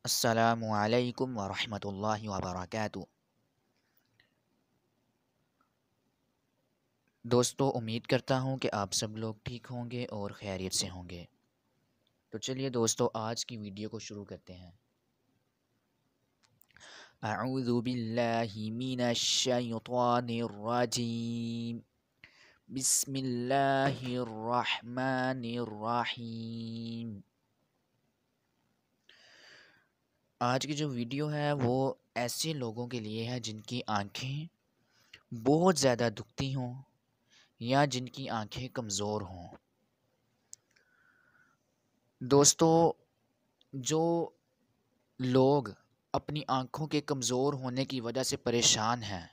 السلام علیکم ورحمۃ اللہ وبرکاتہ۔ دوستو، امید کرتا ہوں کہ آپ سب لوگ ٹھیک ہوں گے اور خیریت سے ہوں گے۔ تو چلیے دوستو، آج کی ویڈیو کو شروع کرتے ہیں۔ اعوذ باللہ من الشیطان الرجیم، بسم اللہ الرحمن الرحیم۔ آج کی جو ویڈیو ہے وہ ایسے لوگوں کے لیے ہے جن کی آنکھیں بہت زیادہ دکھتی ہوں یا جن کی آنکھیں کمزور ہوں۔ دوستو، جو لوگ اپنی آنکھوں کے کمزور ہونے کی وجہ سے پریشان ہیں،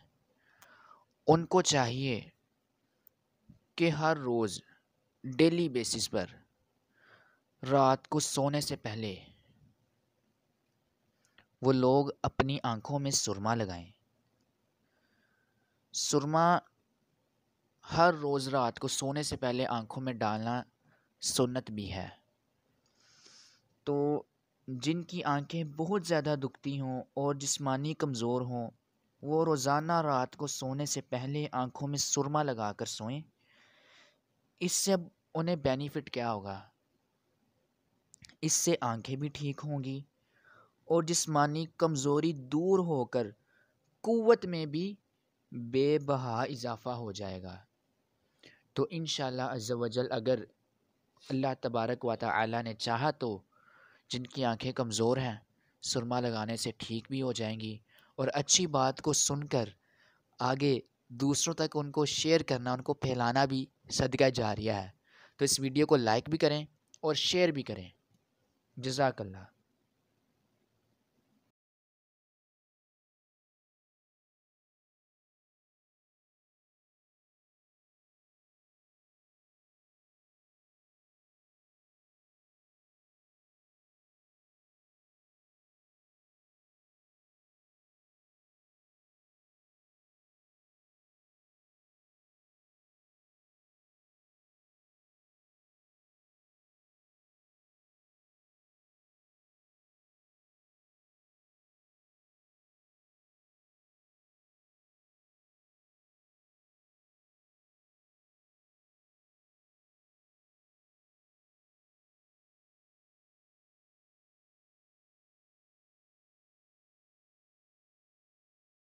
ان کو چاہیے کہ ہر روز ڈیلی بیسس پر رات کو سونے سے پہلے وہ لوگ اپنی آنکھوں میں سرما لگائیں۔ سرما ہر روز رات کو سونے سے پہلے آنکھوں میں ڈالنا سنت بھی ہے۔ تو جن کی آنکھیں بہت زیادہ دکھتی ہوں اور جسمانی کمزور ہوں، وہ روزانہ رات کو سونے سے پہلے آنکھوں میں سرما لگا کر سوئیں۔ اس سے انہیں بینیفٹ کیا ہوگا؟ اس سے آنکھیں بھی ٹھیک ہوں گی اور جسمانی کمزوری دور ہو کر قوت میں بھی بے بہا اضافہ ہو جائے گا۔ تو انشاءاللہ عز و جل اگر اللہ تبارک و تعالی نے چاہا تو جن کی آنکھیں کمزور ہیں سرما لگانے سے ٹھیک بھی ہو جائیں گی، اور اچھی بات کو سن کر آگے دوسروں تک ان کو شیئر کرنا، ان کو پھیلانا بھی صدقہ جاریہ ہے۔ تو اس ویڈیو کو لائک بھی کریں اور شیئر بھی کریں۔ جزاک اللہ۔